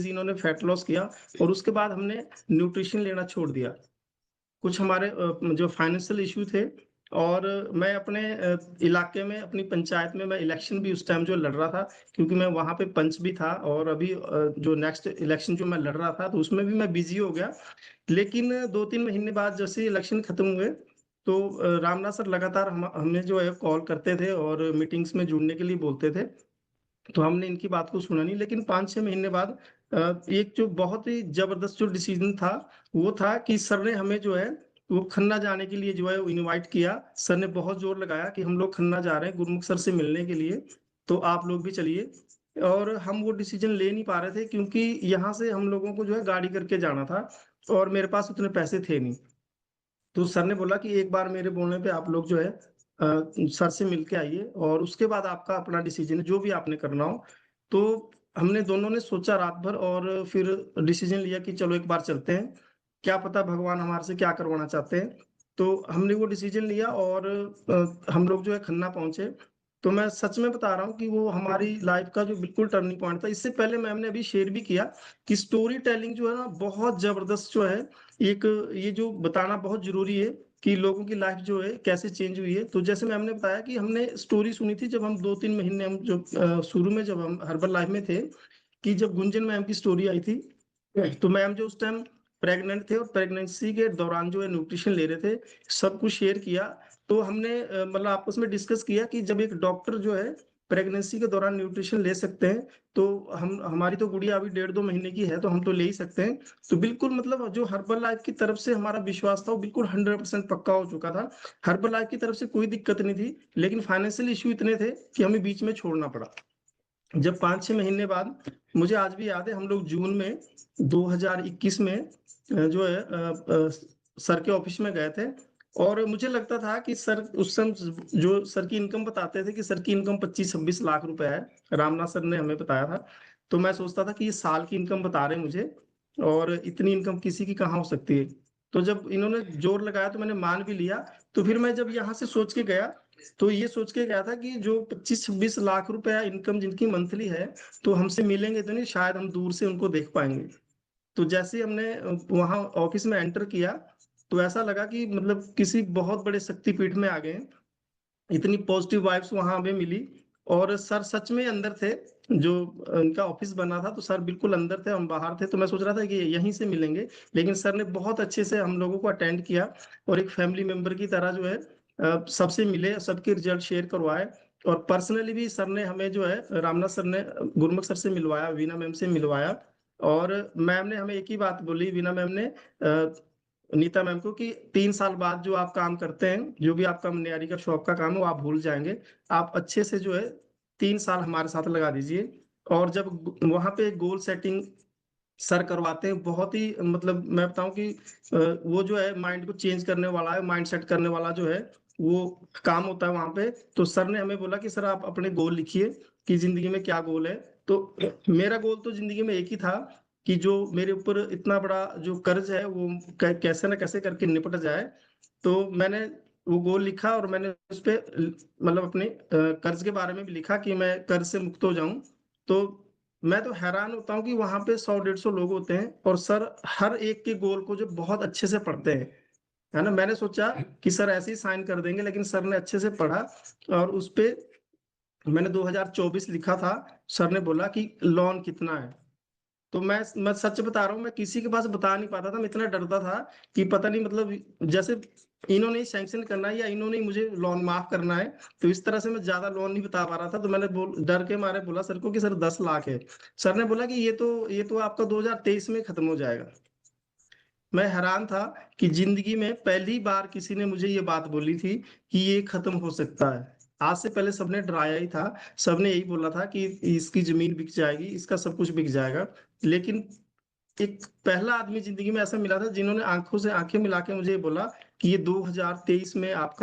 इन्होंने fat loss किया और उसके बाद हमने न्यूट्रिशन लेना छोड़ दिया। कुछ हमारे जो फाइनेंशियल इश्यू थे और मैं अपने इलाके में अपनी पंचायत में मैं इलेक्शन भी उस टाइम जो लड़ रहा था, क्योंकि मैं वहां पे पंच भी था और अभी जो नेक्स्ट इलेक्शन जो मैं लड़ रहा था तो उसमें भी मैं बिजी हो गया। लेकिन 2-3 महीने बाद जैसे इलेक्शन खत्म हुए तो रामनाथ सर लगातार हमें जो है कॉल करते थे और मीटिंग्स में जुड़ने के लिए बोलते थे। तो हमने इनकी बात को सुना नहीं, लेकिन 5-6 महीने बाद एक जो बहुत ही जबरदस्त जो डिसीजन था वो था कि सर ने हमें जो है वो खन्ना जाने के लिए जो है इनवाइट किया। सर ने बहुत जोर लगाया कि हम लोग खन्ना जा रहे हैं गुरमुख सर से मिलने के लिए, तो आप लोग भी चलिए। और हम वो डिसीजन ले नहीं पा रहे थे क्योंकि यहाँ से हम लोगों को जो है गाड़ी करके जाना था और मेरे पास उतने पैसे थे नहीं। तो सर ने बोला कि एक बार मेरे बोलने पे आप लोग जो है सर से मिल के आइए और उसके बाद आपका अपना डिसीजन है जो भी आपने करना हो। तो हमने दोनों ने सोचा रात भर और फिर डिसीजन लिया कि चलो एक बार चलते हैं, क्या पता भगवान हमारे से क्या करवाना चाहते हैं। तो हमने वो डिसीजन लिया और हम लोग जो है खन्ना पहुंचे। तो मैं सच में बता रहा हूँ कि वो हमारी लाइफ का जो बिल्कुल टर्निंग पॉइंट था। इससे पहले मैम ने अभी शेयर भी किया कि स्टोरी टेलिंग जो है ना बहुत जबरदस्त जो है, एक ये जो बताना बहुत जरूरी है कि लोगों की लाइफ जो है कैसे चेंज हुई है। तो जैसे मैम ने बताया कि हमने स्टोरी सुनी थी जब हम 2-3 महीने हम जो शुरू में जब हम हर्बल लाइफ में थे, कि जब गुंजन मैम की स्टोरी आई थी तो मैम जो उस टाइम प्रेग्नेंट थे और प्रेगनेंसी के दौरान जो है न्यूट्रिशन ले रहे थे, सब कुछ शेयर किया। तो हमने मतलब आपस में डिस्कस किया कि जब एक डॉक्टर जो है प्रेगनेंसी के दौरान न्यूट्रिशन ले सकते हैं तो हम हमारी तो गुड़िया अभी 1.5-2 महीने की है तो हम तो ले ही सकते हैं। तो बिल्कुल मतलब जो हर्बल लाइफ की तरफ से हमारा विश्वास था वो बिल्कुल 100% पक्का हो चुका था। हर्बल लाइफ की तरफ से कोई दिक्कत नहीं थी, लेकिन फाइनेंशियल इश्यू इतने थे कि हमें बीच में छोड़ना पड़ा। जब 5-6 महीने बाद, मुझे आज भी याद है, हम लोग जून में 2021 में जो है सर के ऑफिस में गए थे और मुझे लगता था कि सर उस समय जो सर की इनकम बताते थे कि सर की इनकम 25-26 लाख रुपए है, रामनाथ सर ने हमें बताया था। तो मैं सोचता था कि ये साल की इनकम बता रहे हैं मुझे और इतनी इनकम किसी की कहाँ हो सकती है। तो जब इन्होंने जोर लगाया तो मैंने मान भी लिया। तो फिर मैं जब यहाँ से सोच के गया तो ये सोच के गया था कि जो 25-26 लाख रुपया इनकम जिनकी मंथली है तो हमसे मिलेंगे तो नहीं, शायद हम दूर से उनको देख पाएंगे। तो जैसे ही हमने वहां ऑफिस में एंटर किया तो ऐसा लगा कि मतलब किसी बहुत बड़े शक्तिपीठ में आ गए हैं। इतनी पॉजिटिव वाइब्स वहां हमें मिली और सर सच में अंदर थे। जो उनका ऑफिस बना था तो सर बिल्कुल अंदर थे, हम बाहर थे। तो मैं सोच रहा था कि यहीं से मिलेंगे, लेकिन सर ने बहुत अच्छे से हम लोगों को अटेंड किया और एक फैमिली मेंबर की तरह जो है सबसे मिले, सबके रिजल्ट शेयर करवाए। और पर्सनली भी सर ने हमें जो है रामनाथ सर ने गुरमुख सर से मिलवाया, वीना मैम से मिलवाया। और मैम ने हमें एक ही बात बोली, वीना मैम ने नीता मैम को, कि 3 साल बाद जो आप काम करते हैं, जो भी आपका मनियारी का शॉप का काम है वो आप भूल जाएंगे। आप अच्छे से जो है 3 साल हमारे साथ लगा दीजिए। और जब वहां पे गोल सेटिंग सर करवाते हैं, बहुत ही मतलब मैं बताऊं कि वो जो है माइंड को चेंज करने वाला है, माइंड सेट करने वाला जो है वो काम होता है वहां पे। तो सर ने हमें बोला कि सर आप अपने गोल लिखिए कि जिंदगी में क्या गोल है। तो मेरा गोल तो जिंदगी में एक ही था कि जो मेरे ऊपर इतना बड़ा जो कर्ज है वो कैसे ना कैसे करके निपट जाए। तो मैंने वो गोल लिखा और मैंने उस पे मतलब अपने कर्ज के बारे में भी लिखा कि मैं कर्ज से मुक्त हो जाऊं। तो मैं तो हैरान होता हूँ कि वहां पे 100-150 लोग होते हैं और सर हर एक के गोल को जो बहुत अच्छे से पढ़ते हैं, है ना। मैंने सोचा कि सर ऐसे ही साइन कर देंगे, लेकिन सर ने अच्छे से पढ़ा और उस पे मैंने 2024 लिखा था। सर ने बोला कि लोन कितना है। तो मैं सच बता रहा हूँ, मैं किसी के पास बता नहीं पाता था, मैं इतना डरता था कि पता नहीं मतलब जैसे इन्होंने ही सैंक्शन करना है या इन्होंने ही मुझे लोन माफ करना है। तो इस तरह से मैं ज्यादा लोन नहीं बता पा रहा था। तो मैंने डर के मारे बोला सर को कि सर 10 लाख है। सर ने बोला कि ये तो आपका 2023 में खत्म हो जाएगा। मैं हैरान था कि जिंदगी में पहली बार किसी ने मुझे ये बात बोली थी कि ये खत्म हो सकता है। आज से पहले सबने डराया ही था, सबने यही बोला था कि इसकी जमीन बिक जाएगी, इसका सब कुछ बिक जाएगा। लेकिन एक पहला आदमी जिंदगी में ऐसा मिला था जिन्होंने आंखों से आंखें मिला के मुझे ये बोला कि ये 2023 में आपका